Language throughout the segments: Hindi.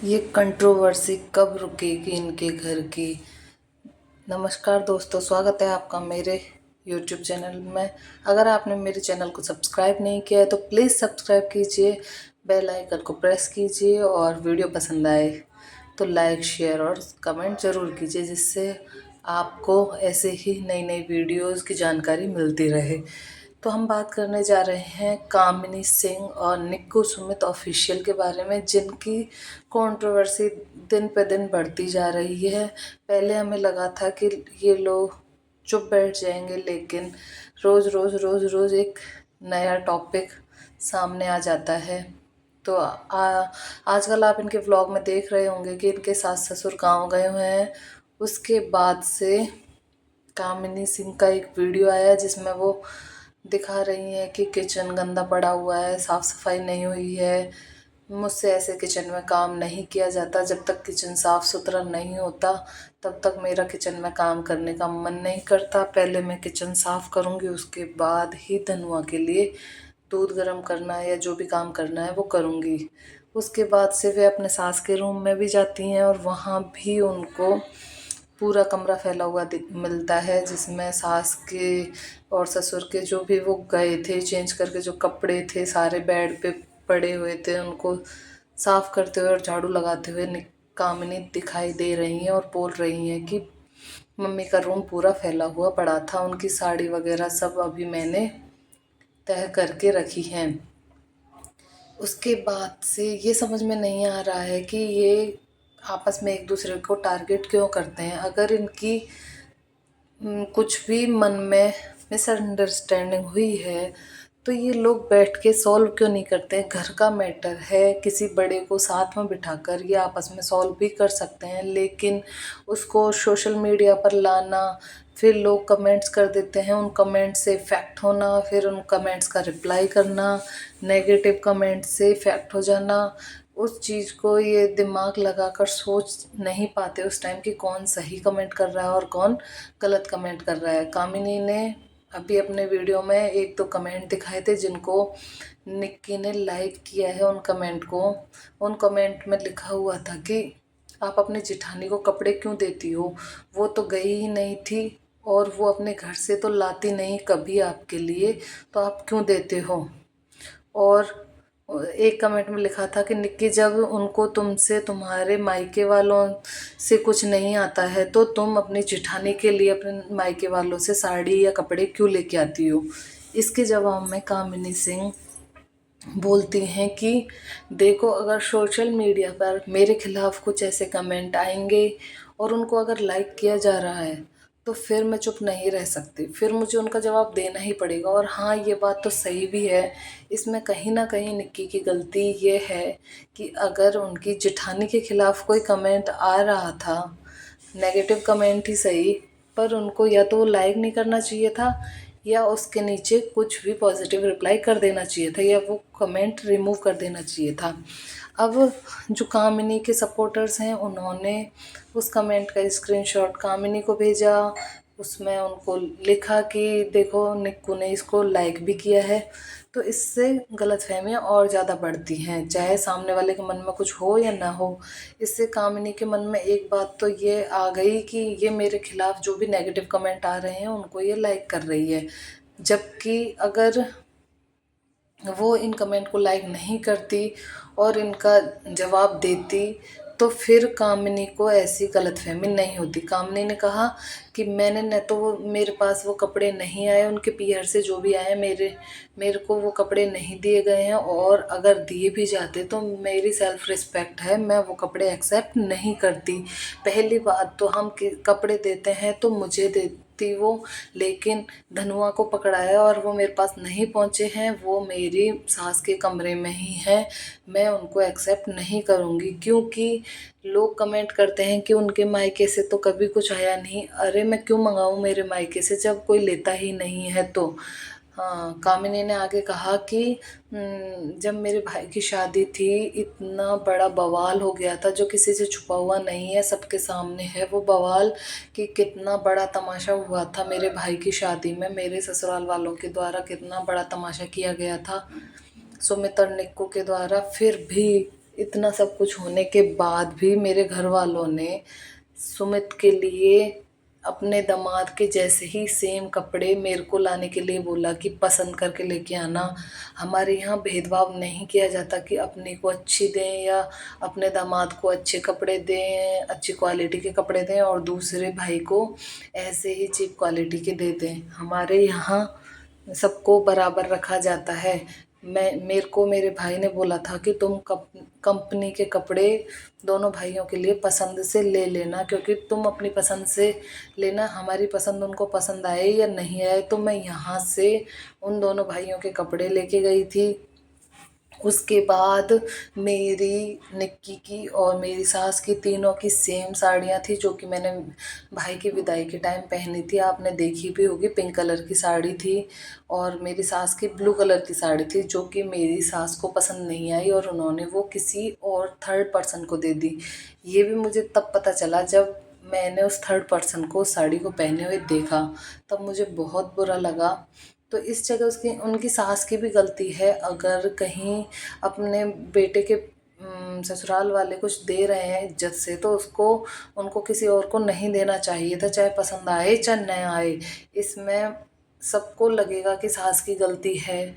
ये कंट्रोवर्सी कब रुकेगी इनके घर की। नमस्कार दोस्तों, स्वागत है आपका मेरे YouTube चैनल में। अगर आपने मेरे चैनल को सब्सक्राइब नहीं किया है तो प्लीज़ सब्सक्राइब कीजिए, बेल आइकन को प्रेस कीजिए और वीडियो पसंद आए तो लाइक शेयर और कमेंट ज़रूर कीजिए, जिससे आपको ऐसे ही नई नई वीडियोज़ की जानकारी मिलती रहे। तो हम बात करने जा रहे हैं कामिनी सिंह और निक्कू सुमित ऑफिशियल के बारे में, जिनकी कंट्रोवर्सी दिन पे दिन बढ़ती जा रही है। पहले हमें लगा था कि ये लोग चुप बैठ जाएंगे, लेकिन रोज़ रोज़ रोज़ रोज़ एक नया टॉपिक सामने आ जाता है। तो आजकल आप इनके व्लॉग में देख रहे होंगे कि इनके सास ससुर गाँव गए हुए हैं। उसके बाद से कामिनी सिंह का एक वीडियो आया जिसमें वो दिखा रही हैं कि किचन गंदा पड़ा हुआ है, साफ़ सफाई नहीं हुई है। मुझसे ऐसे किचन में काम नहीं किया जाता, जब तक किचन साफ़ सुथरा नहीं होता तब तक मेरा किचन में काम करने का मन नहीं करता। पहले मैं किचन साफ़ करूँगी, उसके बाद ही धनुआ के लिए दूध गर्म करना है या जो भी काम करना है वो करूँगी। उसके बाद से वे अपने सास के रूम में भी जाती हैं और वहाँ भी उनको पूरा कमरा फैला हुआ मिलता है, जिसमें सास के और ससुर के जो भी वो गए थे चेंज करके जो कपड़े थे सारे बेड पे पड़े हुए थे, उनको साफ़ करते हुए और झाड़ू लगाते हुए कामिनी दिखाई दे रही हैं और बोल रही हैं कि मम्मी का रूम पूरा फैला हुआ पड़ा था, उनकी साड़ी वगैरह सब अभी मैंने तह करके रखी हैं। उसके बाद से ये समझ में नहीं आ रहा है कि ये आपस में एक दूसरे को टारगेट क्यों करते हैं। अगर इनकी कुछ भी मन में मिसअंडरस्टैंडिंग हुई है तो ये लोग बैठ के सॉल्व क्यों नहीं करते हैं। घर का मैटर है, किसी बड़े को साथ में बिठाकर ये आपस में सॉल्व भी कर सकते हैं, लेकिन उसको सोशल मीडिया पर लाना, फिर लोग कमेंट्स कर देते हैं, उन कमेंट्स से इफ़ेक्ट होना, फिर उन कमेंट्स का रिप्लाई करना, नेगेटिव कमेंट से इफ़ेक्ट हो जाना, उस चीज़ को ये दिमाग लगाकर सोच नहीं पाते उस टाइम कि कौन सही कमेंट कर रहा है और कौन गलत कमेंट कर रहा है। कामिनी ने अभी अपने वीडियो में एक दो कमेंट दिखाए थे जिनको निक्की ने लाइक किया है। उन कमेंट को, उन कमेंट में लिखा हुआ था कि आप अपने जिठानी को कपड़े क्यों देती हो, वो तो गई ही नहीं थी और वो अपने घर से तो लाती नहीं कभी आपके लिए, तो आप क्यों देते हो। और एक कमेंट में लिखा था कि निक्की, जब उनको तुमसे तुम्हारे मायके वालों से कुछ नहीं आता है तो तुम अपनी जिठानी के लिए अपने मायके वालों से साड़ी या कपड़े क्यों लेके आती हो। इसके जवाब में कामिनी सिंह बोलती हैं कि देखो, अगर सोशल मीडिया पर मेरे खिलाफ कुछ ऐसे कमेंट आएंगे और उनको अगर लाइक किया जा रहा है तो फिर मैं चुप नहीं रह सकती, फिर मुझे उनका जवाब देना ही पड़ेगा। और हाँ, ये बात तो सही भी है, इसमें कहीं ना कहीं निक्की की गलती ये है कि अगर उनकी जिठानी के खिलाफ कोई कमेंट आ रहा था, नेगेटिव कमेंट ही सही, पर उनको या तो वो लाइक नहीं करना चाहिए था या उसके नीचे कुछ भी पॉजिटिव रिप्लाई कर देना चाहिए था या वो कमेंट रिमूव कर देना चाहिए था। अब जो कामिनी के सपोर्टर्स हैं उन्होंने उस कमेंट का स्क्रीनशॉट कामिनी को भेजा, उसमें उनको लिखा कि देखो, निक्कू ने इसको लाइक भी किया है। तो इससे गलतफहमियां और ज़्यादा बढ़ती हैं, चाहे सामने वाले के मन में कुछ हो या ना हो। इससे कामिनी के मन में एक बात तो ये आ गई कि ये मेरे खिलाफ जो भी नेगेटिव कमेंट आ रहे हैं उनको ये लाइक कर रही है, जबकि अगर वो इन कमेंट को लाइक नहीं करती और इनका जवाब देती तो फिर कामिनी को ऐसी गलतफहमी नहीं होती। कामिनी ने कहा कि मैंने न तो वो, मेरे पास वो कपड़े नहीं आए, उनके पीहर से जो भी आए मेरे को वो कपड़े नहीं दिए गए हैं, और अगर दिए भी जाते तो मेरी सेल्फ रिस्पेक्ट है, मैं वो कपड़े एक्सेप्ट नहीं करती। पहली बात तो हम कपड़े देते हैं तो मुझे देती वो, लेकिन धनुआ को पकड़ाया और वो मेरे पास नहीं पहुँचे हैं, वो मेरी सास के कमरे में ही हैं, मैं उनको एक्सेप्ट नहीं करूँगी। क्योंकि लोग कमेंट करते हैं कि उनके मायके से तो कभी कुछ आया नहीं। अरे मैं क्यों मंगाऊँ मेरे मायके से जब कोई लेता ही नहीं है। तो हाँ, कामिनी ने आगे कहा कि जब मेरे भाई की शादी थी इतना बड़ा बवाल हो गया था जो किसी से छुपा हुआ नहीं है, सबके सामने है वो बवाल कि कितना बड़ा तमाशा हुआ था मेरे भाई की शादी में, मेरे ससुराल वालों के द्वारा कितना बड़ा तमाशा किया गया था सुमित और निक्कू के द्वारा। फिर भी इतना सब कुछ होने के बाद भी मेरे घर वालों ने सुमित के लिए अपने दामाद के जैसे ही सेम कपड़े मेरे को लाने के लिए बोला कि पसंद करके लेके आना। हमारे यहाँ भेदभाव नहीं किया जाता कि अपने को अच्छी दें या अपने दामाद को अच्छे कपड़े दें, अच्छी क्वालिटी के कपड़े दें और दूसरे भाई को ऐसे ही चीप क्वालिटी के दे दें। हमारे यहाँ सबको बराबर रखा जाता है। मेरे को मेरे भाई ने बोला था कि तुम कंपनी के कपड़े दोनों भाइयों के लिए पसंद से ले लेना, क्योंकि तुम अपनी पसंद से लेना, हमारी पसंद उनको पसंद आए या नहीं आए। तो मैं यहाँ से उन दोनों भाइयों के कपड़े लेके गई थी। उसके बाद मेरी निक्की की और मेरी सास की तीनों की सेम साड़ियाँ थी, जो कि मैंने भाई की विदाई के टाइम पहनी थी। आपने देखी भी होगी, पिंक कलर की साड़ी थी और मेरी सास की ब्लू कलर की साड़ी थी, जो कि मेरी सास को पसंद नहीं आई और उन्होंने वो किसी और थर्ड पर्सन को दे दी। ये भी मुझे तब पता चला जब मैंने उस थर्ड पर्सन को साड़ी को पहने हुए देखा, तब मुझे बहुत बुरा लगा। तो इस जगह उसकी उनकी सास की भी गलती है। अगर कहीं अपने बेटे के ससुराल वाले कुछ दे रहे हैं इज्जत से, तो उसको उनको किसी और को नहीं देना चाहिए था, चाहे पसंद आए चाहे न आए। इसमें सबको लगेगा कि सास की गलती है।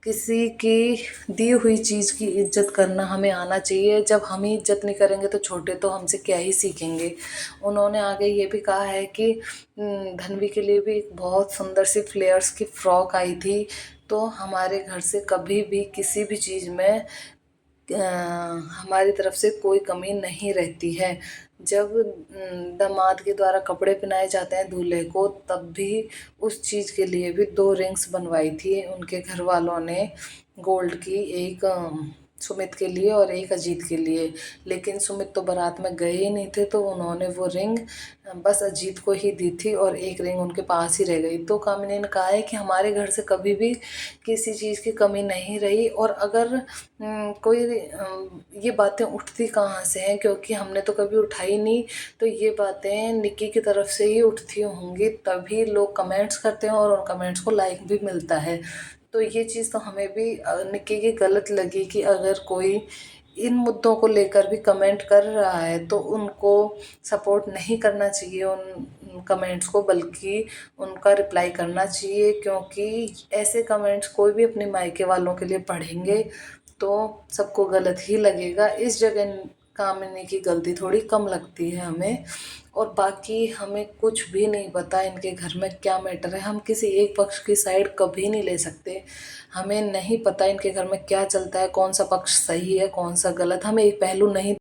किसी की दी हुई चीज़ की इज्जत करना हमें आना चाहिए। जब हम ही इज्जत नहीं करेंगे तो छोटे तो हमसे क्या ही सीखेंगे। उन्होंने आगे ये भी कहा है कि धन्वी के लिए भी एक बहुत सुंदर सी फ्लेयर्स की फ्रॉक आई थी। तो हमारे घर से कभी भी किसी भी चीज़ में हमारी तरफ से कोई कमी नहीं रहती है। जब दामाद के द्वारा कपड़े पहनाए जाते हैं दूल्हे को, तब भी उस चीज़ के लिए भी 2 रिंग्स बनवाई थी उनके घर वालों ने गोल्ड की, एक सुमित के लिए और एक अजीत के लिए। लेकिन सुमित तो बारात में गए ही नहीं थे, तो उन्होंने वो रिंग बस अजीत को ही दी थी और एक रिंग उनके पास ही रह गई। तो कामिनी ने कहा है कि हमारे घर से कभी भी किसी चीज़ की कमी नहीं रही। और अगर कोई ये बातें उठती कहाँ से हैं, क्योंकि हमने तो कभी उठाई नहीं, तो ये बातें निक्की की तरफ से ही उठती होंगी, तभी लोग कमेंट्स करते हैं और उन कमेंट्स को लाइक भी मिलता है। तो ये चीज़ तो हमें भी निक्की की गलत लगी कि अगर कोई इन मुद्दों को लेकर भी कमेंट कर रहा है तो उनको सपोर्ट नहीं करना चाहिए उन कमेंट्स को, बल्कि उनका रिप्लाई करना चाहिए। क्योंकि ऐसे कमेंट्स कोई भी अपने मायके वालों के लिए पढ़ेंगे तो सबको गलत ही लगेगा। इस जगह कामिनी की गलती थोड़ी कम लगती है हमें। और बाकी हमें कुछ भी नहीं पता इनके घर में क्या मैटर है। हम किसी एक पक्ष की साइड कभी नहीं ले सकते। हमें नहीं पता इनके घर में क्या चलता है, कौन सा पक्ष सही है कौन सा गलत, हमें एक पहलू नहीं